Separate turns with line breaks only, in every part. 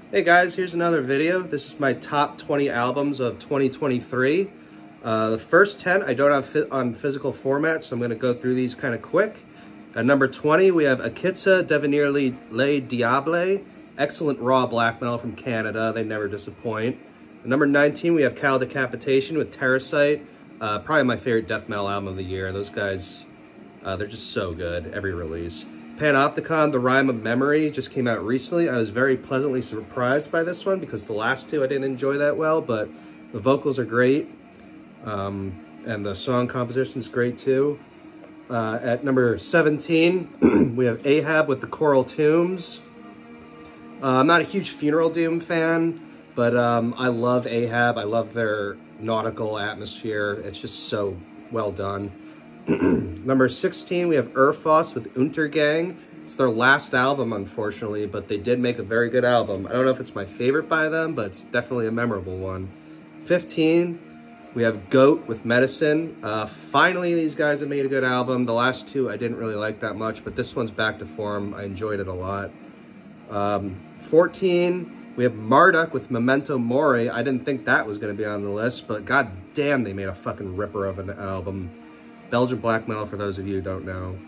Hey guys, here's another video. This is my top 20 albums of 2023. The first 10 I don't have on physical format, so I'm going to go through these kind of quick. At number 20, we have Akitsa Devenir Le Diable. Excellent raw black metal from Canada. They never disappoint. At number 19, we have Cal Decapitation with Terracite. Probably my favorite death metal album of the year. Those guys, they're just so good, every release. Panopticon, The Rime of Memory, just came out recently. I was very pleasantly surprised by this one because the last two I didn't enjoy that well, but the vocals are great, and the song composition is great too. At number 17, we have Ahab with The Coral Tombs. I'm not a huge Funeral Doom fan, but I love Ahab. I love their nautical atmosphere. It's just so well done. Number 16, we have Urfoss with Untergang. It's their last album, unfortunately, but they did make a very good album. I don't know if it's my favorite by them, but it's definitely a memorable one. 15, we have Goat with Medicine. Finally, these guys have made a good album. The last two I didn't really like that much, but this one's back to form. I enjoyed it a lot. 14, we have Marduk with Memento Mori. I didn't think that was going to be on the list, but god damn, they made a fucking ripper of an album. Belgian black metal, for those of you who don't know.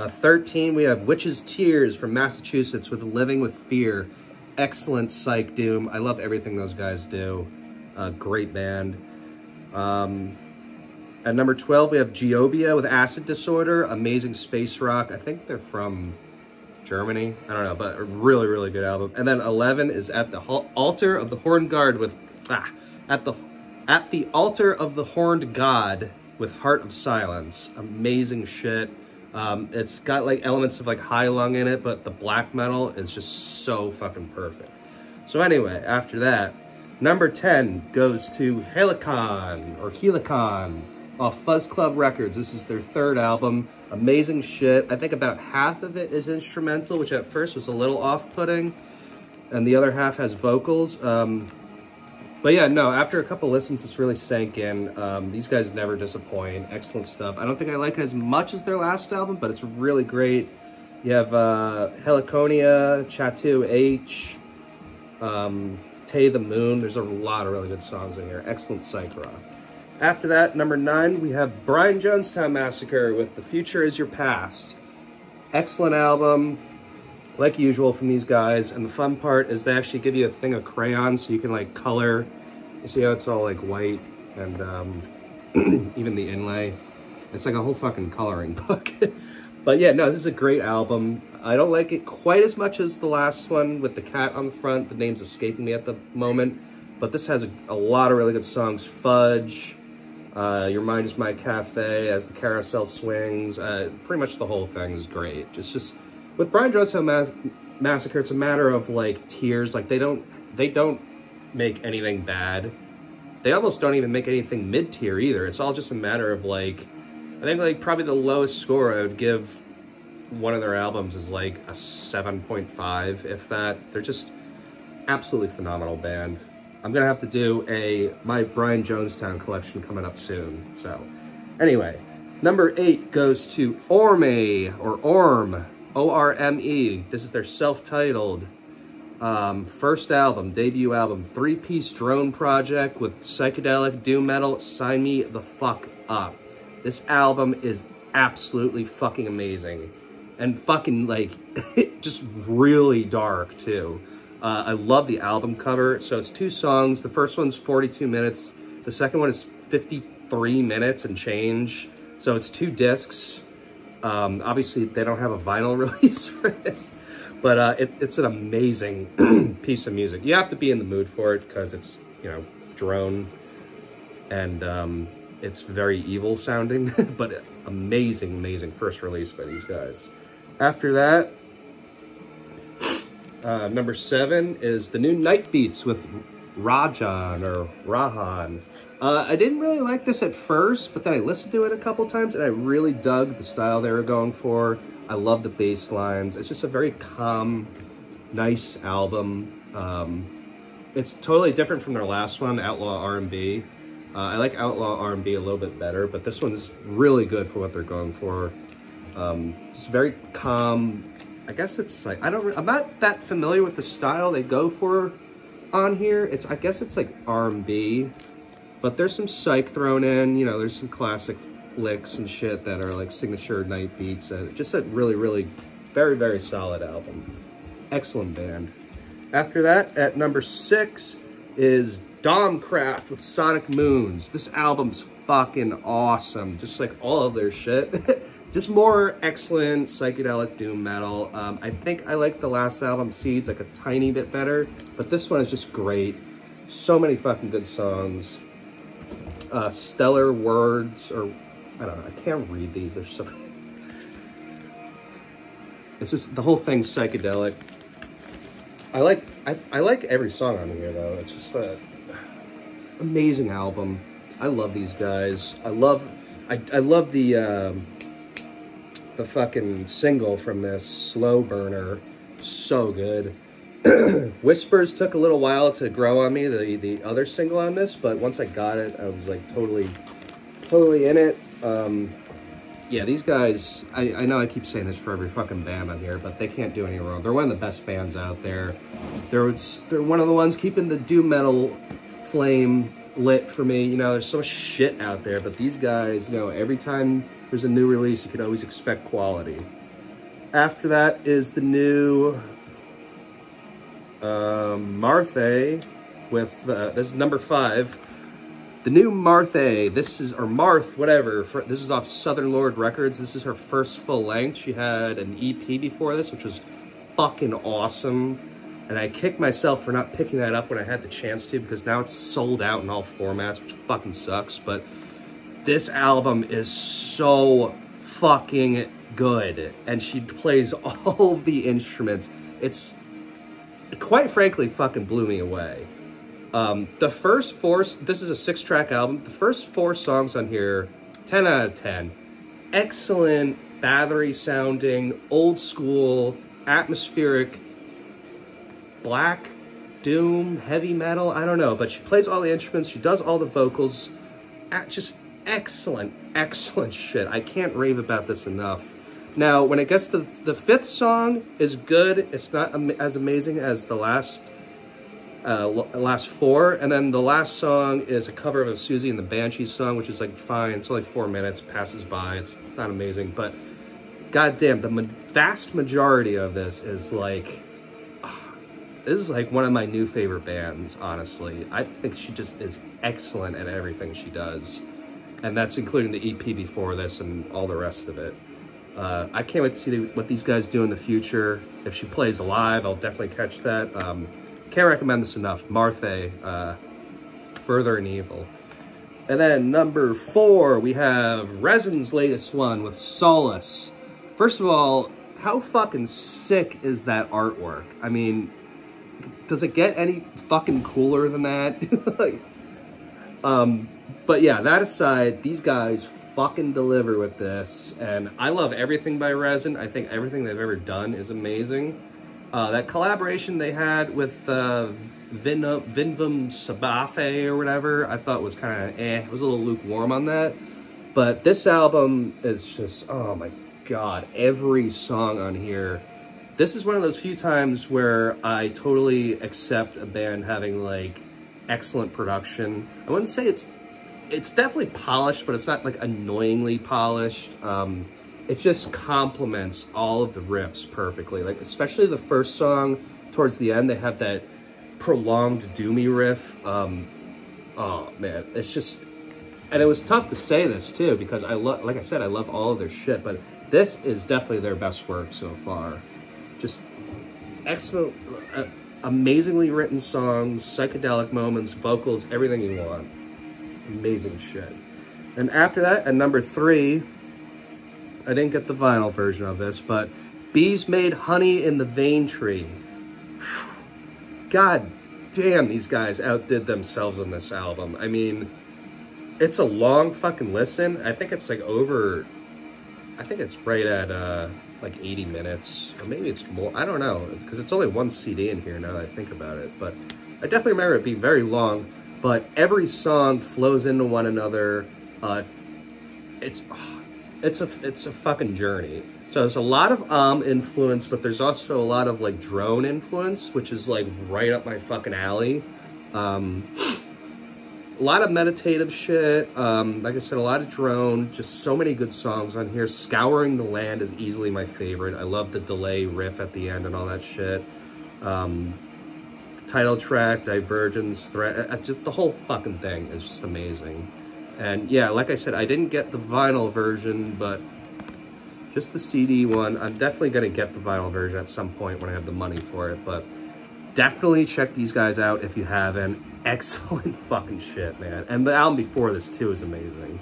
13, we have Witch's Tears from Massachusetts with Living with Fear. Excellent psych doom. I love everything those guys do. Great band. At number 12, we have Geobia with Acid Disorder. Amazing space rock. I think they're from Germany. I don't know, but a really, really good album. And then 11 is At the Altar of the Horned God with... At the Altar of the Horned God with Heart of Silence. Amazing shit. It's got like elements of like high lung in it, but the black metal is just so fucking perfect. So anyway, after that, number 10 goes to Helicon, or Helicon, off Fuzz Club Records. This is their third album. Amazing shit. I think about half of it is instrumental, which at first was a little off-putting, and the other half has vocals. But yeah, no, after a couple listens, this really sank in. These guys never disappoint. Excellent stuff. I don't think I like it as much as their last album, but it's really great. You have Heliconia, Chateau H, Tay the Moon. There's a lot of really good songs in here. Excellent psych rock. After that, number 9, we have Brian Jonestown Massacre with The Future Is Your Past. Excellent album, like usual from these guys. And the fun part is they actually give you a thing of crayons so you can like color. You see how it's all like white and even the inlay. It's like a whole fucking coloring book. But yeah, no, this is a great album. I don't like it quite as much as the last one with the cat on the front. The name's escaping me at the moment. But this has a lot of really good songs. Fudge, Your Mind Is My Cafe, As the Carousel Swings. Pretty much the whole thing is great. It's just, with Brian Jonestown Massacre, it's a matter of like tiers. Like they don't make anything bad. They almost don't even make anything mid-tier either. It's all just a matter of like, I think like probably the lowest score I would give one of their albums is like a 7.5, if that. They're just absolutely phenomenal band. I'm gonna have to do my Brian Jonestown collection coming up soon. So anyway, number 8 goes to Orme, or Orm, O-R-M-E. This is their self-titled first album, debut album, 3-piece drone project with psychedelic doom metal. Sign me the fuck up. This album is absolutely fucking amazing. And fucking like, just really dark too. I love the album cover. So it's 2 songs. The first one's 42 minutes. The second one is 53 minutes and change. So it's 2 discs. Obviously, they don't have a vinyl release for this, but it's an amazing piece of music. You have to be in the mood for it because it's, you know, drone, and it's very evil sounding, but amazing, amazing first release by these guys. After that, number 7 is the new Night Beats with Rajan, or Rahan. I didn't really like this at first, but then I listened to it a couple times and I really dug the style they were going for. I love the bass lines. It's just a very calm, nice album. It's totally different from their last one, Outlaw R&B. I like Outlaw R&B a little bit better, but this one's really good for what they're going for. It's very calm, I guess it's like, I'm not that familiar with the style they go for on here. I guess it's like R&B, but there's some psych thrown in, you know, there's some classic licks and shit that are like signature night beats. Just a really, really, very, very solid album. Excellent band. After that, at number 6 is Domcraft with Sonic Moons. This album's fucking awesome, just like all of their shit. Just more excellent psychedelic doom metal. I think I like the last album, Seeds, like a tiny bit better, but this one is just great. So many fucking good songs. Stellar Words, or I don't know, I can't read these. There's so many. It's just, the whole thing's psychedelic. I like every song on here though. It's just a amazing album. I love these guys. I love the fucking single from this, Slow Burner. So good. Whispers took a little while to grow on me, the other single on this, but once I got it, I was like totally in it. Yeah, these guys, I know I keep saying this for every fucking band on here, but they can't do any wrong. They're one of the best bands out there. They're one of the ones keeping the doom metal flame lit for me. You know, there's so much shit out there, but these guys, you know, every time there's a new release, you can always expect quality. After that is the new Marth with, this is number 5. The new Marth, this is, or Marth, whatever, this is off Southern Lord Records. This is her first full length. She had an EP before this, which was fucking awesome. And I kicked myself for not picking that up when I had the chance to, because now it's sold out in all formats, which fucking sucks. But this album is so fucking good. And she plays all of the instruments. It's, quite frankly, fucking blew me away. The first 4, this is a 6-track album. The first 4 songs on here, 10 out of 10. Excellent, battery sounding, old school, atmospheric, black, doom, heavy metal, I don't know. But she plays all the instruments, she does all the vocals. Just excellent, excellent shit. I can't rave about this enough. Now, when it gets to the 5th song is good. It's not as amazing as the last 4, and then the last song is a cover of a Susie and the Banshees song, which is like fine. It's only 4 minutes, passes by. It's not amazing, but goddamn, the vast majority of this is like, this is like one of my new favorite bands. Honestly, I think she just is excellent at everything she does, and that's including the EP before this and all the rest of it. I can't wait to see what these guys do in the future. If she plays live, I'll definitely catch that. Can't recommend this enough. Marth, Further in Evil. And then number 4, we have Resin's latest one with Solace. First of all, how fucking sick is that artwork? I mean, does it get any fucking cooler than that? Like, but yeah, that aside, these guys fucking deliver with this. And I love everything by Resin. I think everything they've ever done is amazing. That collaboration they had with Vinvam Sabafe or whatever, I thought was kind of I was a little lukewarm on that. But this album is just, oh my God, every song on here. This is one of those few times where I totally accept a band having like excellent production. I wouldn't say it's definitely polished, but it's not like annoyingly polished. It just complements all of the riffs perfectly. Like, especially the first song towards the end, they have that prolonged doomy riff. Oh man, it's just, and it was tough to say this too, because like I said, I love all of their shit, but this is definitely their best work so far. Just excellent, amazingly written songs, psychedelic moments, vocals, everything you want. Amazing shit. And after that, at number 3, I didn't get the vinyl version of this, but Bees Made Honey in the Vein Tree. God damn, these guys outdid themselves on this album. I mean, it's a long fucking listen. I think it's like over, I think it's right at like 80 minutes, or maybe it's more, I don't know, because it's only 1 CD in here now that I think about it, but I definitely remember it being very long, but every song flows into one another. It's a fucking journey. So there's a lot of influence, but there's also a lot of like drone influence, which is like right up my fucking alley. A lot of meditative shit. Like I said, a lot of drone, just so many good songs on here. Scouring the Land is easily my favorite. I love the delay riff at the end and all that shit. Title track, Divergence, Threat, just the whole fucking thing is just amazing. And yeah, like I said, I didn't get the vinyl version, but just the CD one. I'm definitely gonna get the vinyl version at some point when I have the money for it, but definitely check these guys out if you haven't. Excellent fucking shit, man. And the album before this, too, is amazing.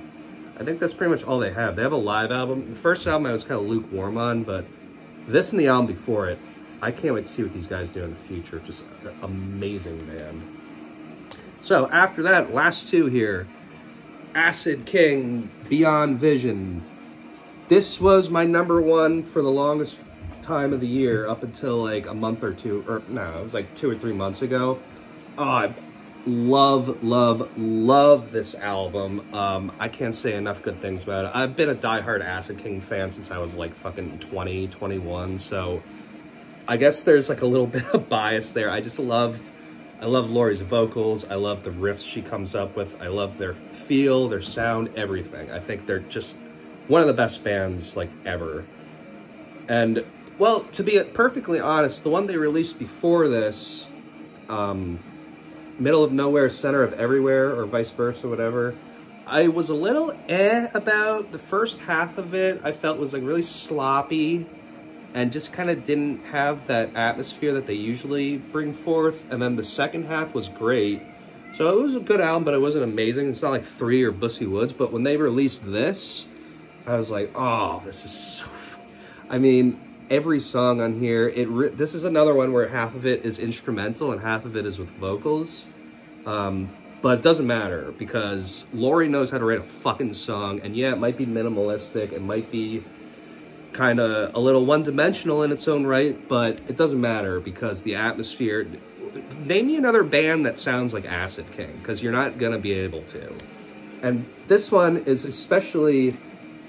I think that's pretty much all they have. They have a live album. The first album I was kind of lukewarm on, but this and the album before it, I can't wait to see what these guys do in the future. Just amazing, man. So, after that, last two here. Acid King, Beyond Vision. This was my #1 for the longest time of the year, up until like a month or two, or no, it was like 2 or 3 months ago. Oh, I love this album. I can't say enough good things about it. I've been a diehard Acid King fan since I was like fucking 20, 21, so I guess there's like a little bit of bias there. I love Lori's vocals. I love the riffs she comes up with. I love their feel, their sound, everything. I think they're just one of the best bands like ever. And well, to be perfectly honest, the one they released before this, Middle of Nowhere, Center of Everywhere, or vice versa, whatever, I was a little about. The first half of it I felt was like really sloppy and just kind of didn't have that atmosphere that they usually bring forth. And then the second half was great. So it was a good album, but it wasn't amazing. It's not like 3 or Bussy Woods, but when they released this, I was like, oh, this is so I mean, every song on here, this is another one where half of it is instrumental and half of it is with vocals. But it doesn't matter because Lori knows how to write a fucking song. And yeah, it might be minimalistic. It might be kind of a little one-dimensional in its own right, but it doesn't matter because the atmosphere... Name me another band that sounds like Acid King, because you're not going to be able to. And this one is especially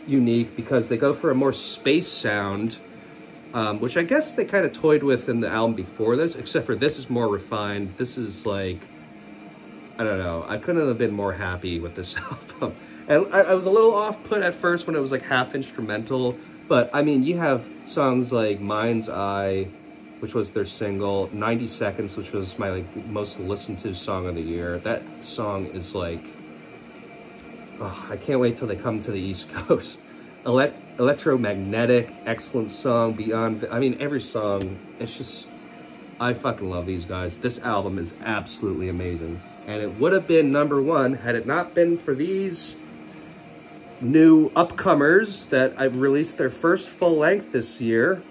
unique because they go for a more space sound, which I guess they kind of toyed with in the album before this, except for this is more refined. This is like, I don't know, I couldn't have been more happy with this album. And I was a little off-put at first when it was like half instrumental, but I mean, you have songs like Mind's Eye, which was their single, 90 Seconds, which was my like most listened to song of the year. That song is like, oh, I can't wait till they come to the East Coast. Electromagnetic, excellent song. Beyond, I mean, every song, it's just, I fucking love these guys. This album is absolutely amazing. And it would have been #1 had it not been for these new upcomers that I've released their first full length this year.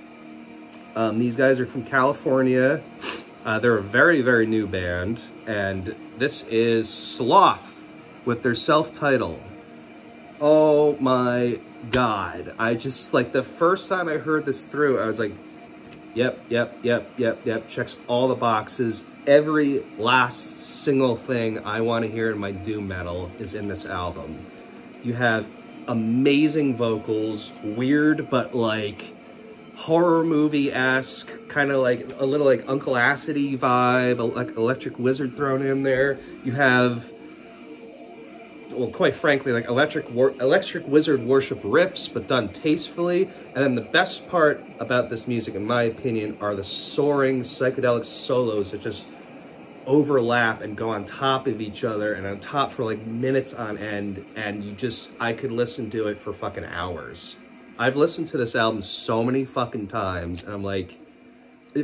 These guys are from California. They're a very, very new band. And this is Sloth with their self-titled. Oh my God. I just, like, the first time I heard this through, I was like, yep, checks all the boxes. Every last single thing I want to hear in my doom metal is in this album. You have amazing vocals, weird but like horror movie-esque, kind of like a little like Uncle Acid-y vibe, like Electric Wizard thrown in there. You have, well, quite frankly, like Electric Wizard worship riffs, but done tastefully. And then the best part about this music, in my opinion, are the soaring psychedelic solos that just overlap and go on top of each other and on top for like minutes on end. And you just, I could listen to it for fucking hours. I've listened to this album so many fucking times, and I'm like,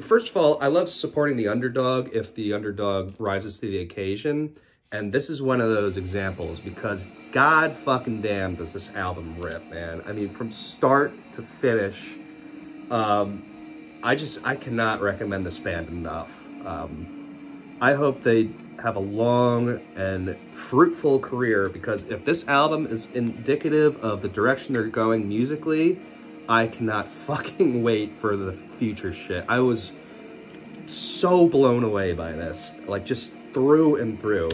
first of all, I love supporting the underdog if the underdog rises to the occasion. And this is one of those examples because god fucking damn does this album rip, man. I mean, from start to finish, I cannot recommend this band enough. I hope they have a long and fruitful career because if this album is indicative of the direction they're going musically, I cannot fucking wait for the future shit. I was so blown away by this, like just through and through.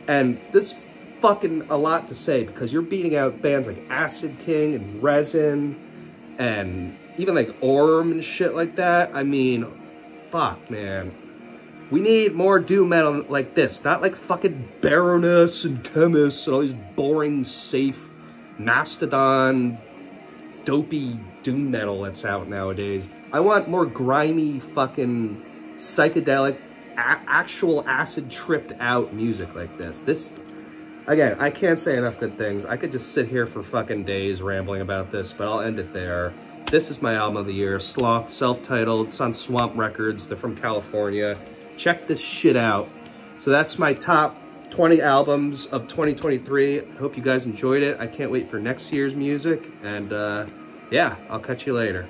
And that's fucking a lot to say because you're beating out bands like Acid King and Resin and even like Orm and shit like that. I mean, fuck, man. We need more doom metal like this, not like fucking Baroness and Chemist and all these boring, safe, Mastodon, dopey doom metal that's out nowadays. I want more grimy, fucking psychedelic, actual acid-tripped out music like this. This, again, I can't say enough good things. I could just sit here for fucking days rambling about this, but I'll end it there. This is my album of the year, Sloth, self-titled. It's on Swamp Records. They're from California. Check this shit out. So that's my top 20 albums of 2023. Hope you guys enjoyed it. I can't wait for next year's music. And yeah, I'll catch you later.